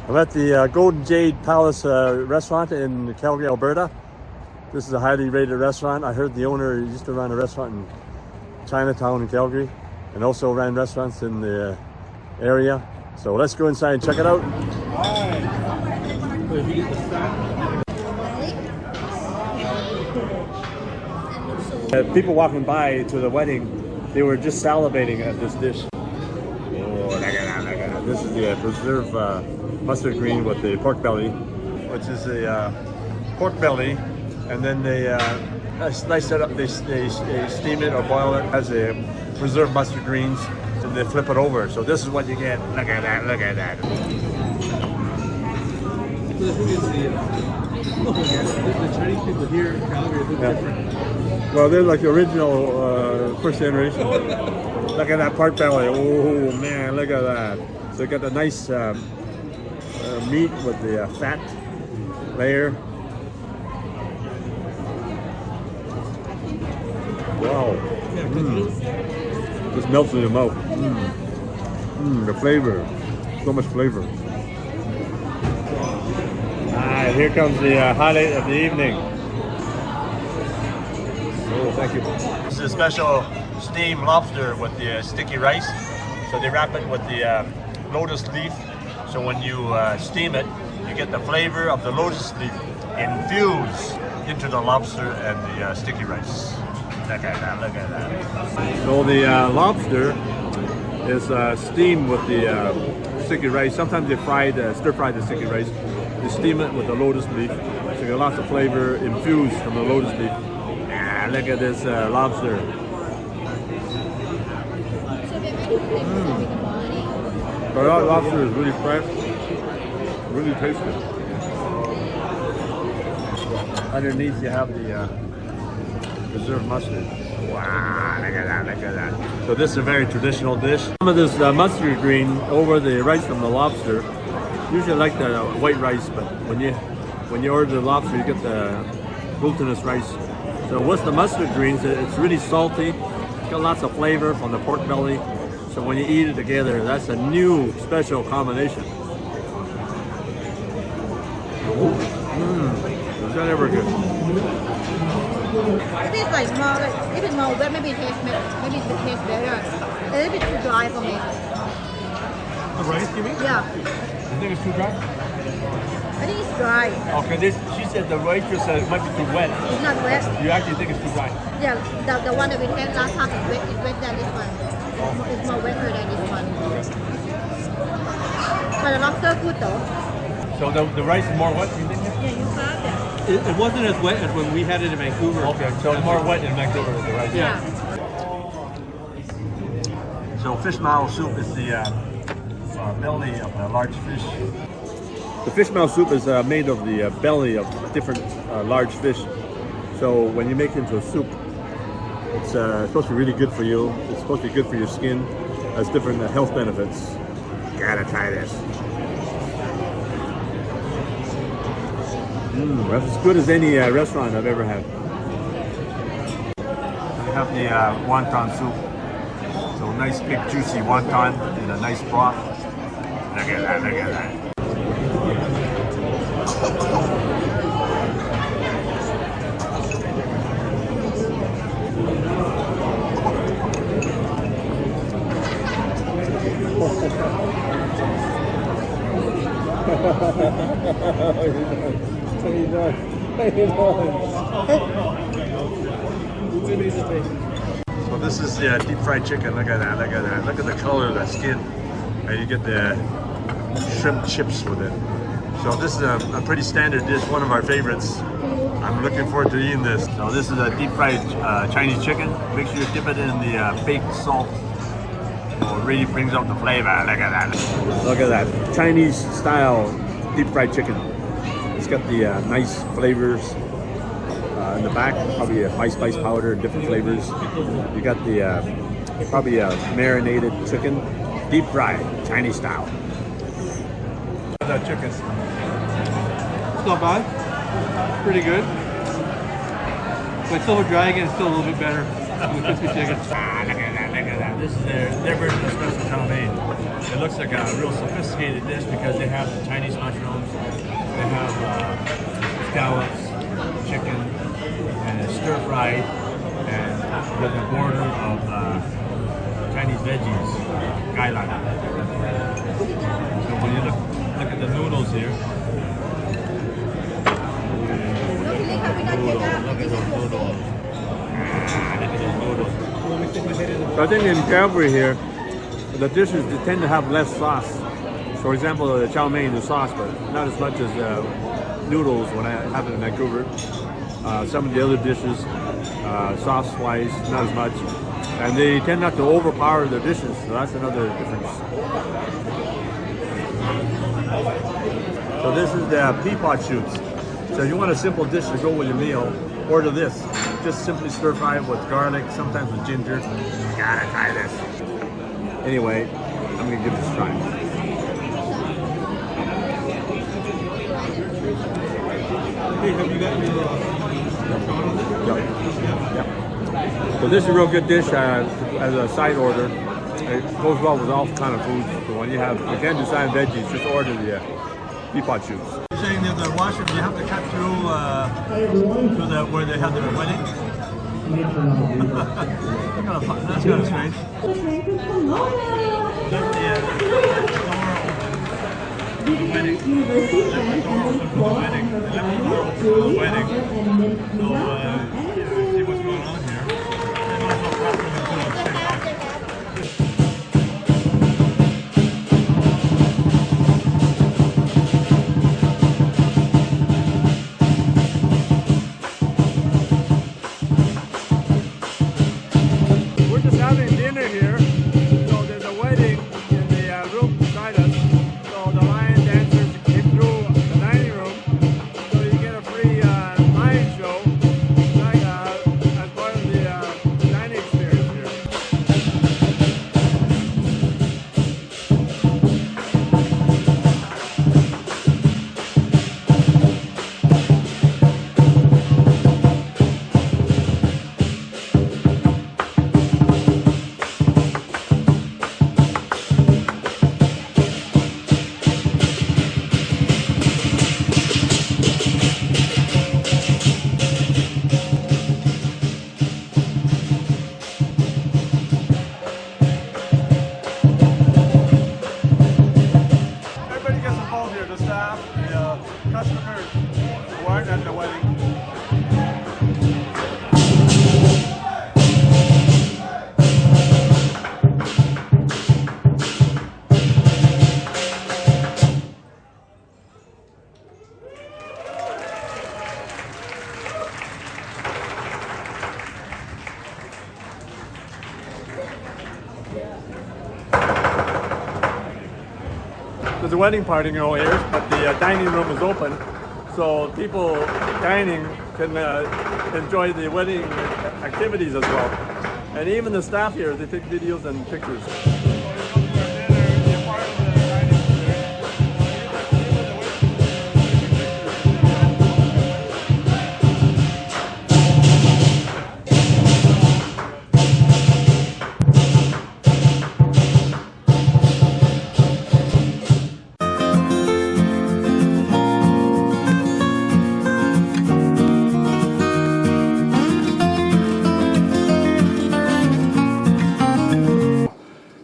I'm at the Golden Jade Palace restaurant in Calgary, Alberta. This is a highly rated restaurant. I heard the owner used to run a restaurant in Chinatown in Calgary and also ran restaurants in the area. So let's go inside and check it out. People walking by to the wedding, they were just salivating at this dish. Oh, look at that, look at that. This is the preserved mustard green with the pork belly, which is a pork belly, and then they slice it up, they steam it or boil it as a preserved mustard greens, and they flip it over. So this is what you get. Look at that, look at that. The Chinese people here in Calgary are different. Well, they're like the original first generation. Look at that pork belly. Oh man, look at that. So you got the nice meat with the fat layer. Wow. Just melts in your mouth. The flavor. So much flavor. Here comes the highlight of the evening. Oh, thank you. This is a special steamed lobster with the sticky rice. So they wrap it with the lotus leaf. So when you steam it, you get the flavor of the lotus leaf infused into the lobster and the sticky rice. Look at that, look at that. So the lobster is steamed with the sticky rice. Sometimes they stir-fry the sticky rice. They steam it with the lotus leaf. So you get lots of flavor infused from the lotus leaf. Ah, look at this lobster. But our lobster is really fresh, really tasty. Underneath you have the preserved mustard. Wow, look at that, look at that. So this is a very traditional dish. Some of this mustard green over the rice from the lobster. Usually I like the white rice, but when you order the lobster, you get the glutinous rice. So with the mustard greens, it's really salty. It's got lots of flavor from the pork belly. So when you eat it together, that's a new special combination. Is that ever good? It is like more, if it's more wet, maybe it tastes better. A little bit too dry for me. The rice, you mean? Yeah. You think it's too dry? I think it's dry. Okay, she said the rice just might be too wet. It's not wet. You actually think it's too dry? Yeah, the one that we had last time is wet than this one. It's more wetter than this one. But the lobster good though. So the rice is more wet, you think? Yeah, you found it. It wasn't as wet as when we had it in Vancouver. Okay, so it's more wet in Vancouver than the rice. Yeah. So fish mao soup is the belly of a large fish. The fish mao soup is made of the belly of different large fish. So when you make it into a soup, it's supposed to be really good for you. It's supposed to be good for your skin. Has different health benefits. Gotta try this. That's as good as any restaurant I've ever had. We have the wonton soup. So nice big juicy wonton in a nice broth. Look at that, look at that. So this is the deep fried chicken. Look at that, look at that. Look at the color of that skin. And you get the shrimp chips with it. So this is a pretty standard dish, one of our favorites. I'm looking forward to eating this. So this is a deep fried Chinese chicken. Make sure you dip it in the baked salt. So it really brings out the flavor. Look at that. Look at that. Chinese style deep fried chicken. It's got the nice flavors in the back, probably a spice powder, different flavors. You got the probably a marinated chicken, deep fried Chinese style. That chicken. It's not bad. Pretty good. But it's still dry again. It's still a little bit better than the crispy chicken. Look at that, look at that. This is their version of Special Cjhow Mein. It looks like a real sophisticated dish because they have the Chinese mushrooms, they have scallops, chicken, and it's stir fried, and with a border of Chinese veggies, gailan. So when you look at the noodles here, look at those noodles. So I think in Calgary here, the dishes tend to have less sauce. For example, the chow mein, the sauce, but not as much as noodles when I have it in Vancouver. Some of the other dishes, sauce-wise, not as much. And they tend not to overpower their dishes, so that's another difference. So this is the pea pot shoots. So if you want a simple dish to go with your meal, order this. Just simply stir fry it with garlic, sometimes with ginger. You gotta try this. Anyway, I'm gonna give this a try. Hey, have you got your Yep. So this is a real good dish as a side order. It goes well with all kind of foods. So when you can do side veggies, just order the pea pot shoots. You're saying that the washroom, you have to cut through where they have their wedding? That's kind of strange. Let the wedding. So, see what's going on here. We're just having dinner here. So there's a wedding in the room beside us. So the lion dancers came through the dining room. So you get a free lion show as part of the dining experience here. Everybody gets involved here, the staff, the customers who aren't at the wedding. There's a wedding party here, but the dining room is open, so people dining can enjoy the wedding activities as well. And even the staff here, they take videos and pictures.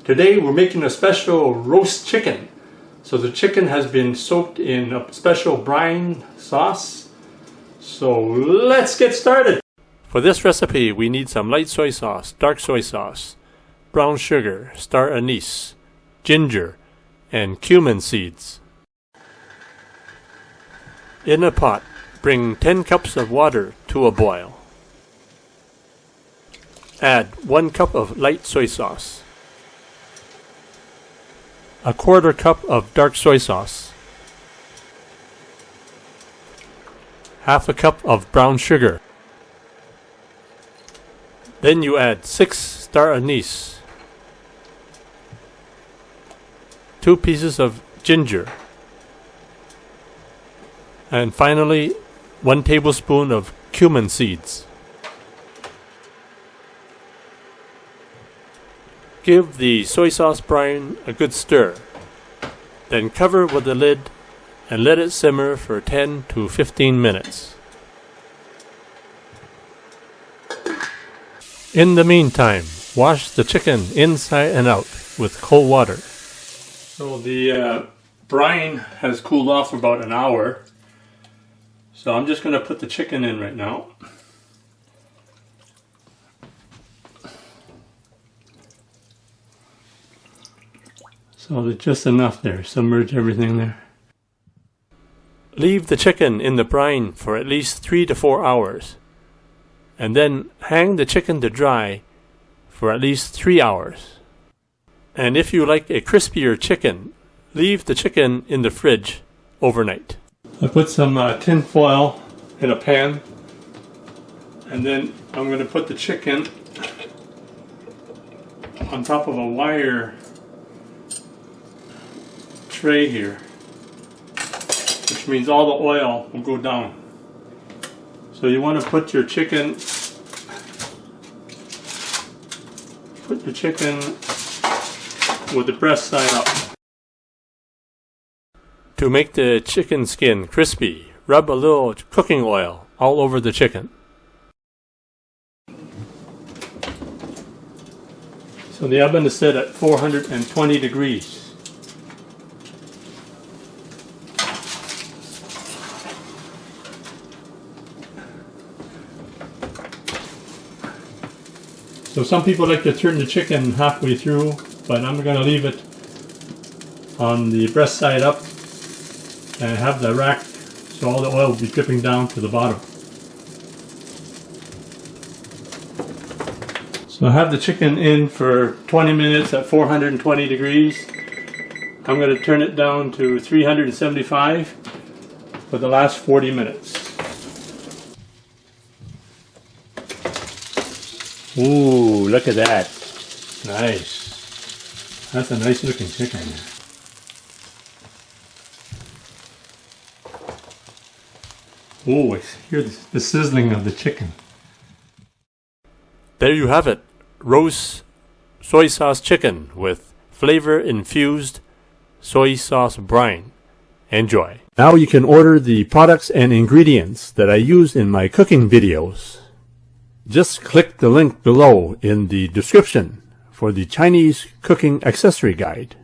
Today we're making a special roast chicken. So the chicken has been soaked in a special brine sauce. So let's get started. For this recipe we need some light soy sauce, dark soy sauce, brown sugar, star anise, ginger, and cumin seeds. In a pot, bring 10 cups of water to a boil. Add 1 cup of light soy sauce, a 1/4 cup of dark soy sauce, 1/2 cup of brown sugar. Then you add 6 star anise, 2 pieces of ginger, and finally 1 tablespoon of cumin seeds. Give the soy sauce brine a good stir. Then cover with the lid and let it simmer for 10 to 15 minutes. In the meantime, wash the chicken inside and out with cold water. So the brine has cooled off for about an hour. So I'm just going to put the chicken in right now. So there's just enough there. Submerge everything there. Leave the chicken in the brine for at least 3 to 4 hours. And then hang the chicken to dry for at least 3 hours. And if you like a crispier chicken, leave the chicken in the fridge overnight. I put some tin foil in a pan, and then I'm going to put the chicken on top of a wire tray here, which means all the oil will go down. So you want to put your chicken with the breast side up. To make the chicken skin crispy, rub a little cooking oil all over the chicken. So the oven is set at 420 degrees. So some people like to turn the chicken halfway through, but I'm going to leave it on the breast side up and have the rack so all the oil will be dripping down to the bottom. So I have the chicken in for 20 minutes at 420 degrees. I'm going to turn it down to 375 for the last 40 minutes. Ooh, look at that. Nice. That's a nice looking chicken. Oh, I hear the sizzling of the chicken. There you have it. Roast soy sauce chicken with flavor-infused soy sauce brine. Enjoy. Now you can order the products and ingredients that I use in my cooking videos. Just click the link below in the description for the Chinese cooking accessory guide.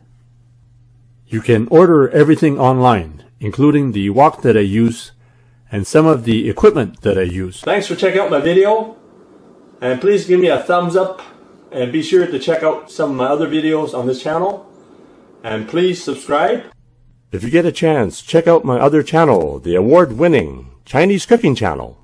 You can order everything online, including the wok that I use and some of the equipment that I use. Thanks for checking out my video, and please give me a thumbs up, and be sure to check out some of my other videos on this channel, and please subscribe. If you get a chance, check out my other channel, the award-winning Chinese cooking channel.